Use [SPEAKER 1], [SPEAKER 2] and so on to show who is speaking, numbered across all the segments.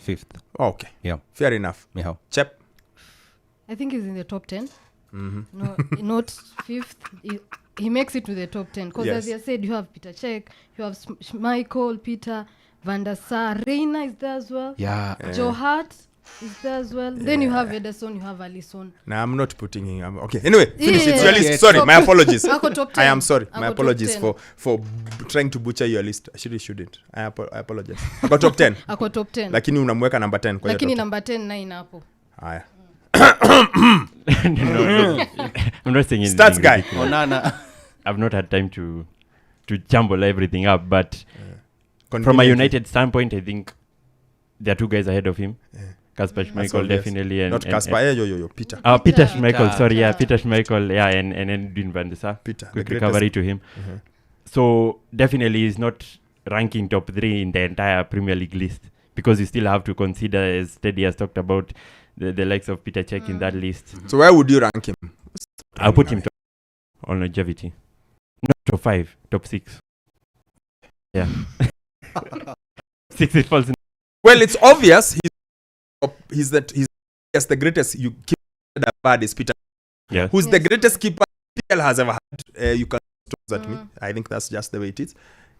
[SPEAKER 1] 5th.
[SPEAKER 2] Okay.
[SPEAKER 1] Yeah.
[SPEAKER 2] Fair enough.
[SPEAKER 1] Yeah.
[SPEAKER 2] Chep.
[SPEAKER 3] I think he's in the top 10. No, not 5th. He makes it to the top 10 because as you said, you have Peter Cech, you have Michael, Peter, Van der Sar, Reina is there as well.
[SPEAKER 1] Yeah.
[SPEAKER 3] Joe Hart is there as well. Then you have Ederson, you have Alisson.
[SPEAKER 2] Nah, I'm not putting him. Okay. Anyway, finish it. Your list.
[SPEAKER 1] Yeah.
[SPEAKER 2] Sorry, my apologies.
[SPEAKER 3] Top 10.
[SPEAKER 2] I am sorry.
[SPEAKER 3] I
[SPEAKER 2] My
[SPEAKER 3] got
[SPEAKER 2] apologies
[SPEAKER 3] top
[SPEAKER 2] for trying to butcher your list. I shouldn't. I apologize. I got top 10.
[SPEAKER 3] Ako top 10.
[SPEAKER 2] Lakini unamweka number 10 kwa hiyo.
[SPEAKER 3] Lakini
[SPEAKER 2] top 10.
[SPEAKER 3] number 10 9 hapo.
[SPEAKER 2] Haya.
[SPEAKER 4] No, I'm not saying anything
[SPEAKER 2] Stats guy.
[SPEAKER 4] ridiculous.
[SPEAKER 1] Onana.
[SPEAKER 4] I've not had time to jumble everything up, but from a
[SPEAKER 2] Conveniently.
[SPEAKER 4] United standpoint, I think there are 2 guys ahead of him. Kasper Schmeichel
[SPEAKER 2] obvious.
[SPEAKER 4] definitely, and
[SPEAKER 2] Not Kasper. Peter.
[SPEAKER 4] Peter Schmeichel. Sorry,
[SPEAKER 3] Peter.
[SPEAKER 4] Peter Schmeichel. Yeah, and Edwin van der Sar.
[SPEAKER 2] Peter.
[SPEAKER 4] Quick
[SPEAKER 2] the
[SPEAKER 4] recovery
[SPEAKER 2] greatest.
[SPEAKER 4] to him. So definitely he's not ranking top 3 in the entire Premier League list, because you still have to consider, as Teddy has talked about, the likes of Peter Cech in that list.
[SPEAKER 2] So where would you rank him?
[SPEAKER 4] I'll put him top on longevity. Not top 5, top 6. Yeah. 6 it falls in.
[SPEAKER 2] Well, it's obvious he's the greatest. You keep that bad is Peter.
[SPEAKER 4] Yeah.
[SPEAKER 2] Who's the
[SPEAKER 3] Yes.
[SPEAKER 2] greatest keeper PL has ever had. You can toss at me. I think that's just the way it is.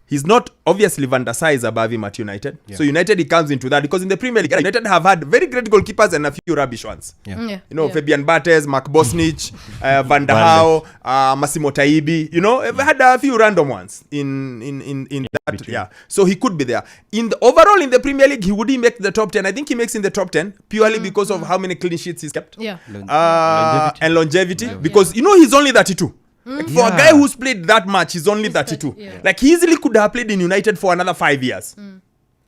[SPEAKER 2] He's not, obviously Van der Sar is above him at United.
[SPEAKER 1] Yeah.
[SPEAKER 2] So United, he comes into that because in the Premier League, United have had very great goalkeepers and a few rubbish ones.
[SPEAKER 1] Yeah.
[SPEAKER 3] Yeah.
[SPEAKER 2] You know,
[SPEAKER 3] Yeah.
[SPEAKER 2] Fabian Barthez, Mark Bosnich, Van der Hau, Massimo Taibi. You know, I've had a few random ones in that.
[SPEAKER 4] between.
[SPEAKER 2] Yeah, so he could be there. Overall in the Premier League, he wouldn't make the top 10. I think he makes in the top 10 purely because of how many clean sheets he's kept.
[SPEAKER 3] Yeah.
[SPEAKER 4] Longevity.
[SPEAKER 2] And longevity. Because, you know, he's only 32. Like, for a guy who's played that much, he's only 32.
[SPEAKER 3] Yeah.
[SPEAKER 2] Like, he easily could have played in United for another 5 years.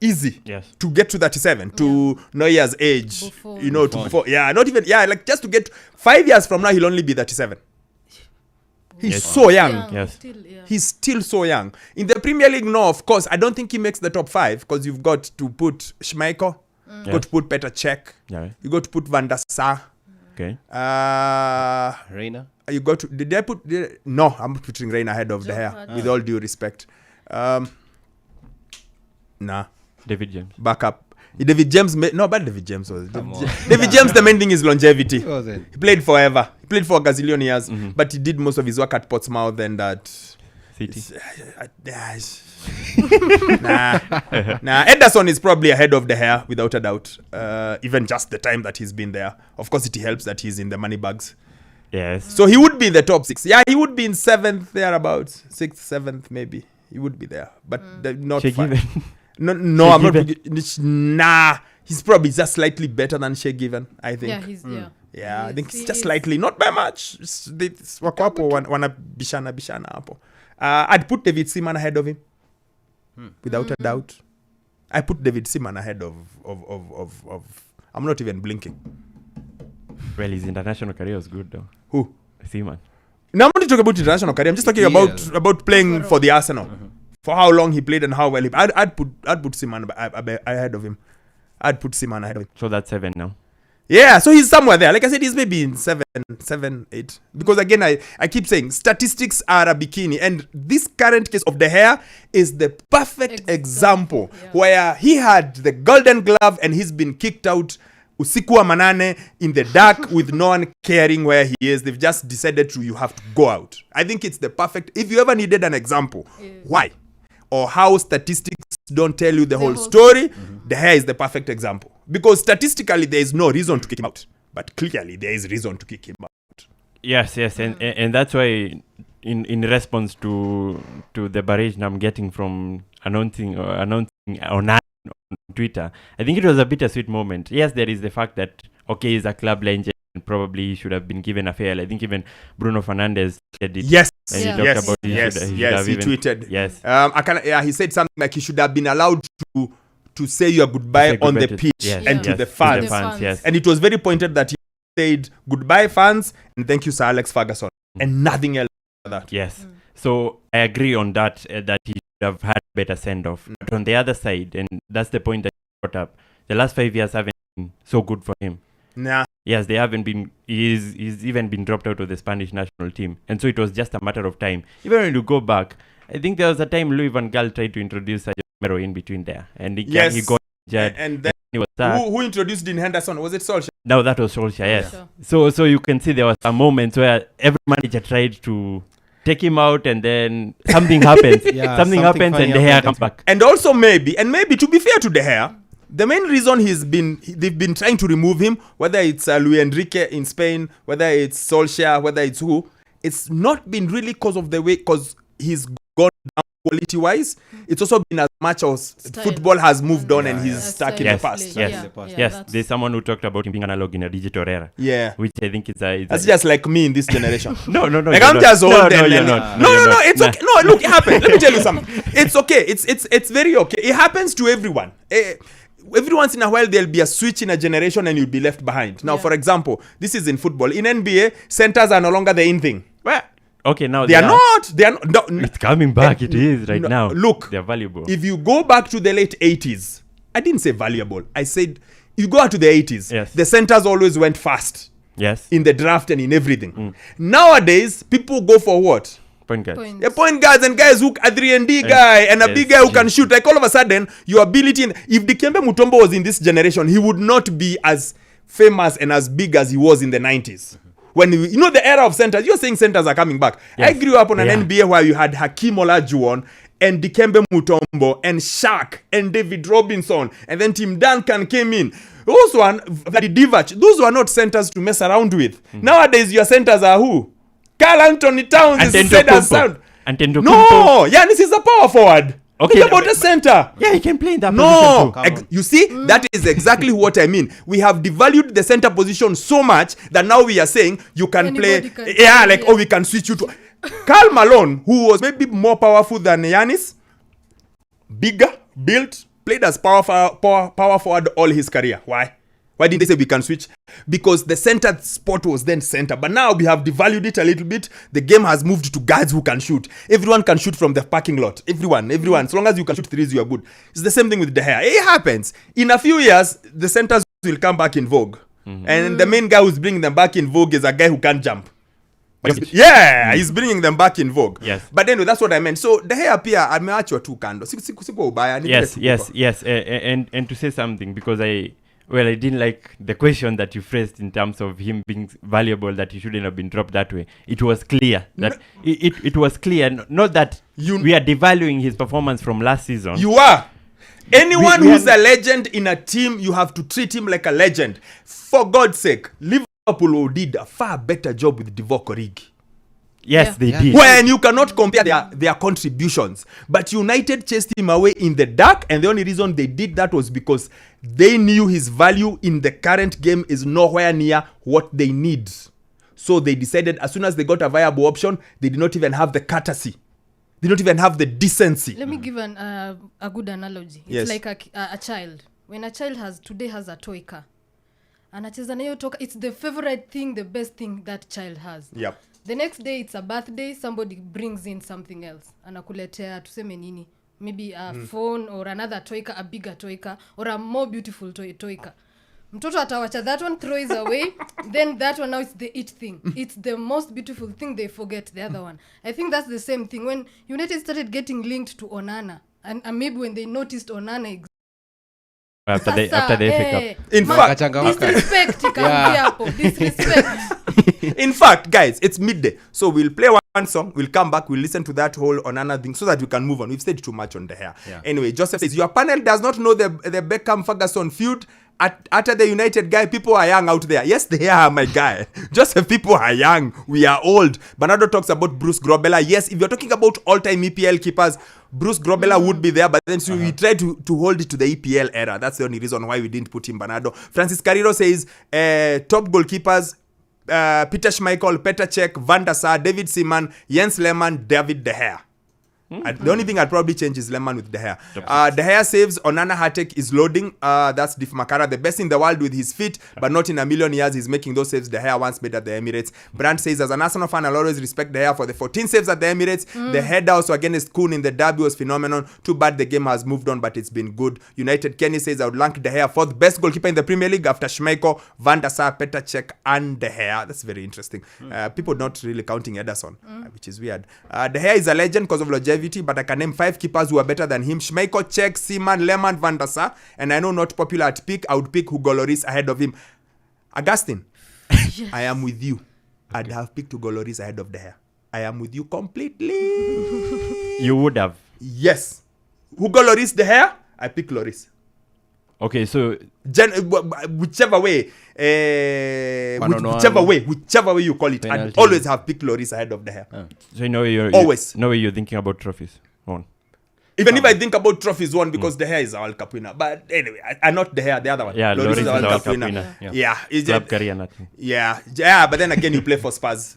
[SPEAKER 2] Easy.
[SPEAKER 4] Yes.
[SPEAKER 2] To get to 37, to Neuer's age.
[SPEAKER 3] Buffon.
[SPEAKER 2] You know, to before. Yeah, not even. Yeah, like just to get 5 years from now, he'll only be 37. He's
[SPEAKER 4] Yes.
[SPEAKER 2] so young.
[SPEAKER 4] Yes.
[SPEAKER 3] Still, yeah.
[SPEAKER 2] He's still so young. In the Premier League, no, of course, I don't think he makes the top 5 because you've got to put Schmeichel, you've got to put Peter Cech,
[SPEAKER 4] Yeah.
[SPEAKER 2] you got to put Van der Sar.
[SPEAKER 4] Okay.
[SPEAKER 1] Reina.
[SPEAKER 2] You got to. No, I'm putting Reina ahead of the hair. With all due respect. Nah,
[SPEAKER 4] David James.
[SPEAKER 2] back up. David James. But David James was.
[SPEAKER 1] Come on.
[SPEAKER 2] David James. The main thing is longevity.
[SPEAKER 1] Who was it?
[SPEAKER 2] He played forever. He played for a gazillion years, but he did most of his work at Portsmouth and at.
[SPEAKER 4] City.
[SPEAKER 2] Nah. Ederson is probably ahead of the hair without a doubt. Even just the time that he's been there. Of course, it helps that he's in the money bags.
[SPEAKER 4] Yes.
[SPEAKER 2] So he would be in the top 6. Yeah, he would be in 7th, thereabouts. 6th, 7th, maybe. He would be there. But not
[SPEAKER 4] Shea
[SPEAKER 2] far.
[SPEAKER 4] Given.
[SPEAKER 2] No, I'm not.
[SPEAKER 4] Given.
[SPEAKER 2] Nah. He's probably just slightly better than Shea Given, I think.
[SPEAKER 3] Yeah, he's
[SPEAKER 2] Yeah, I think it's
[SPEAKER 3] He
[SPEAKER 2] just
[SPEAKER 3] is.
[SPEAKER 2] slightly, not by much. Wako hapo wanabishana hapo. I'd put David Seaman ahead of him, without a doubt. I put David Seaman ahead of. I'm not even blinking.
[SPEAKER 4] Well, his international career was good though.
[SPEAKER 2] Who?
[SPEAKER 4] Seaman.
[SPEAKER 2] No, I'm not talking about international career. I'm just talking about playing for the Arsenal. For how long he played and how well he. I'd put Seaman ahead of him. I'd put Seaman ahead of him.
[SPEAKER 4] So that's 7 now.
[SPEAKER 2] Yeah, so he's somewhere there. Like I said, he's maybe in 7, 8. Because again, I keep saying statistics are a bikini. And this current case of the hair is the perfect example where he had the golden glove and he's been kicked out usiku wa manane in the dark with no one caring where he is. They've just decided you have to go out. I think it's the perfect. If you ever needed an example, why? Or how statistics don't tell you the whole story, the hair is the perfect example. Because statistically, there is no reason to kick him out. But clearly, there is reason to kick him out.
[SPEAKER 4] Yes, and that's why, in response to the barrage I'm getting from announcing on Twitter, I think it was a bittersweet moment. Yes, there is the fact that he's a club legend and probably should have been given a fair. I think even Bruno Fernandes said it.
[SPEAKER 2] Yes,
[SPEAKER 4] And he talked
[SPEAKER 2] yes,
[SPEAKER 4] about
[SPEAKER 2] he tweeted.
[SPEAKER 4] Yes.
[SPEAKER 2] He said something like he should have been allowed to say your goodbye on the pitch and to the fans.
[SPEAKER 4] Yes.
[SPEAKER 2] And it was very pointed that he said goodbye fans and thank you Sir Alex Ferguson and nothing else than that.
[SPEAKER 4] Yes. So I agree on that, that he should have had better send-off. But on the other side, and that's the point that you brought up, the last 5 years haven't been so good for him.
[SPEAKER 2] Nah.
[SPEAKER 4] Yes, they haven't been. He's even been dropped out of the Spanish national team, and so it was just a matter of time. Even when you go back, I think there was a time Louis van Gaal tried to introduce Sergio Romero in between there, and he got injured.
[SPEAKER 2] And then
[SPEAKER 4] he was sacked.
[SPEAKER 2] Who introduced Dean Henderson? Was it Solskjaer?
[SPEAKER 4] No, that was Solskjaer, yes.
[SPEAKER 3] Sure.
[SPEAKER 4] So you can see there were some moments where every manager tried to take him out, and then something happens. Something happens, and De Gea comes back.
[SPEAKER 2] And also maybe to be fair to De Gea, the main reason they've been trying to remove him, whether it's Luis Enrique in Spain, whether it's Solskjaer, whether it's who, it's not been really because of the way, because he's gone down quality-wise. It's also been as much as football has moved on and he's stuck in the past.
[SPEAKER 4] Yes, there's someone who talked about him being analog in a digital era.
[SPEAKER 2] Yeah.
[SPEAKER 4] Which I think is
[SPEAKER 2] that's just like me in this generation.
[SPEAKER 4] No.
[SPEAKER 2] Like I'm just old.
[SPEAKER 4] No,
[SPEAKER 2] It's okay. No, look, it happens. Let me tell you something. It's okay. It's very okay. It happens to everyone. Every once in a while there'll be a switch in a generation and you'll be left behind. Now, for example, this is in football. In NBA, centers are no longer the in thing.
[SPEAKER 4] Well, okay, now
[SPEAKER 2] they are not. No,
[SPEAKER 4] it's coming back. It is right now.
[SPEAKER 2] Look,
[SPEAKER 4] they're valuable.
[SPEAKER 2] If you go back to the late 80s, I didn't say valuable. I said you go out to the 80s.
[SPEAKER 4] Yes.
[SPEAKER 2] The centers always went fast.
[SPEAKER 4] Yes.
[SPEAKER 2] In the draft and in everything. Nowadays, people go for what?
[SPEAKER 4] Point guards.
[SPEAKER 2] Point guards and guys who a 3-and-D guy and a big guy who can shoot. Like all of a sudden, your ability. If Dikembe Mutombo was in this generation, he would not be as famous and as big as he was in the 90s. When you know the era of centers, you're saying centers are coming back. Yes. I grew up on an NBA where you had Hakeem Olajuwon and Dikembe Mutombo and Shaq and David Robinson, and then Tim Duncan came in. Those one, Divac, those were not centers to mess around with. Nowadays, your centers are who? Carl Anthony Towns is said as sound. No, this is a power forward. Okay, think about a center.
[SPEAKER 4] Yeah, he can play in that
[SPEAKER 2] position too. You see, that is exactly what I mean. We have devalued the center position so much that now we are saying you can
[SPEAKER 3] Anybody
[SPEAKER 2] play. We can switch you to Karl Malone, who was maybe more powerful than Giannis, bigger, built, played as power forward all his career. Why? Why didn't they say we can switch? Because the center spot was then center. But now we have devalued it a little bit. The game has moved to guards who can shoot. Everyone can shoot from the parking lot. Everyone. As long as you can shoot threes, you are good. It's the same thing with De Gea. It happens. In a few years, the centers will come back in vogue. And the main guy who's bringing them back in vogue is a guy who can't jump. He's bringing them back in vogue.
[SPEAKER 4] Yes.
[SPEAKER 2] But anyway, that's what I meant. So De Gea pia ameachwa tu kando. Siko ubaya.
[SPEAKER 4] Yes. And to say something, because I didn't like the question that you phrased in terms of him being valuable, that he shouldn't have been dropped that way. It was clear that it was clear, not that we are devaluing his performance from last season.
[SPEAKER 2] You are. Anyone who's a legend in a team, you have to treat him like a legend. For God's sake, Liverpool did a far better job with Divock Origi.
[SPEAKER 4] Yes, they did.
[SPEAKER 2] When you cannot compare their contributions. But United chased him away in the dark, and the only reason they did that was because they knew his value in the current game is nowhere near what they need. So they decided as soon as they got a viable option, they did not even have the courtesy. They don't even have the decency.
[SPEAKER 3] Let me give a good analogy. It's like a child. When a child today has a toy car, anacheza na hiyo toka, it's the favorite thing, the best thing that child has.
[SPEAKER 2] Yep.
[SPEAKER 3] The next day it's a birthday, somebody brings in something else. Anakuletea tuseme nini? Maybe a phone or another toy car, a bigger toy car, or a more beautiful toy car. Mtoto atawacha that one, throws away. Then that one now is the it thing. It's the most beautiful thing, they forget the other one. I think that's the same thing. When United started getting linked to Onana, and maybe when they noticed Onana
[SPEAKER 4] after the FA Cup.
[SPEAKER 2] In fact,
[SPEAKER 3] disrespect.
[SPEAKER 2] In fact, guys, it's midday. So we'll play one song, we'll come back, we'll listen to that whole Onana thing so that we can move on. We've stayed too much on the hair. Yeah. Anyway, Joseph says, your panel does not know the Beckham-Ferguson feud. After the United guy, people are young out there. Yes, they are, my guy. Joseph, people are young. We are old. Bernardo talks about Bruce Grobbelaar. Yes, if you're talking about all-time EPL keepers, Bruce Grobbelaar would be there, but then we try to hold it to the EPL era. That's the only reason why we didn't put him, Bernardo. Francis Carrero says, top goalkeepers, Peter Schmeichel, Petr Cech, Van der Sar, David Seaman, Jens Lehmann, David De Gea. The only thing I'd probably change is Lehmann with De Gea. De Gea saves, Onana Hatek is loading. That's Diff Makara, the best in the world with his feet, but not in a million years. He's making those saves De Gea once made at the Emirates. Brandt says, as an Arsenal fan, I'll always respect De Gea for the 14 saves at the Emirates. The head also against Kuhn in the derby was phenomenal. Too bad the game has moved on, but it's been good. United Kenny says, I would rank De Gea fourth best goalkeeper in the Premier League after Schmeichel, Van der Sar, Petr Cech, and De Gea. That's very interesting. People not really counting Ederson, which is weird. De Gea is a legend because of longevity longevity, but I can name 5 keepers who are better than him. Schmeichel, Czech, Seaman, Lehmann, Van der Sar. And I know not popular at pick. I would pick Hugo Lloris ahead of him. Augustine,
[SPEAKER 3] Yes.
[SPEAKER 2] I am with you. I'd have picked Hugo Lloris ahead of De Gea. I am with you completely.
[SPEAKER 4] You would have.
[SPEAKER 2] Yes. Hugo Lloris, De Gea, I pick Lloris.
[SPEAKER 4] Okay, so
[SPEAKER 2] Whichever way,
[SPEAKER 1] One-on-one.
[SPEAKER 2] whichever way you call it, I
[SPEAKER 1] Penalty.
[SPEAKER 2] always have picked Lloris ahead of De Gea.
[SPEAKER 4] so you're
[SPEAKER 2] Always.
[SPEAKER 4] no way you're thinking about trophies. One.
[SPEAKER 2] Even if I think about trophies one, because De Gea is a World Cup winner. But anyway, I'm not De Gea, the other one.
[SPEAKER 4] Yeah,
[SPEAKER 2] Lloris
[SPEAKER 4] Lloris is a World Cup winner.
[SPEAKER 2] Yeah, it's
[SPEAKER 4] Club career, nothing.
[SPEAKER 2] yeah, but then again, you play for Spurs.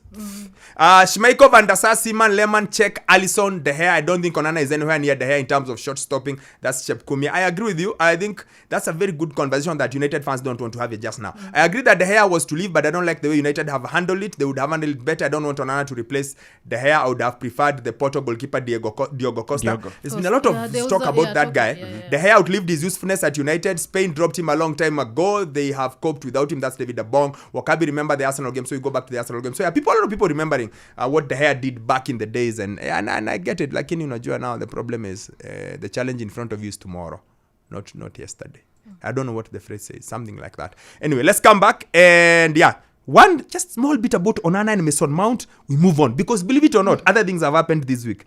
[SPEAKER 2] Schmeichel, Van der Sar, Seaman, Lehmann, Czech, Alisson, De Gea. I don't think Onana is anywhere near De Gea in terms of shot stopping. That's Chep Kumi. I agree with you. I think that's a very good conversation that United fans don't want to have it just now. I agree that De Gea was to leave, but I don't like the way United have handled it. They would have handled it better. I don't want Onana to replace De Gea. I would have preferred the Porto goalkeeper Diogo Costa.
[SPEAKER 4] Diogo.
[SPEAKER 2] There's been a lot of
[SPEAKER 3] Yeah, there was
[SPEAKER 2] talk
[SPEAKER 3] a-
[SPEAKER 2] about
[SPEAKER 3] yeah,
[SPEAKER 2] that
[SPEAKER 3] talk
[SPEAKER 2] guy.
[SPEAKER 3] of- yeah.
[SPEAKER 2] De Gea outlived his usefulness at United. Spain dropped him a long time ago. They have coped without him. That's David Abong. Wakabi, remember the Arsenal game, so you go back to the Arsenal game. So yeah, a lot of people remembering what De Gea did back in the days, and I get it. Like in Unajua now, the problem is the challenge in front of you is tomorrow, not yesterday. I don't know what the phrase says, something like that. Anyway, let's come back and yeah. One just small bit about Onana and Mason Mount. We move on because believe it or not, other things have happened this week.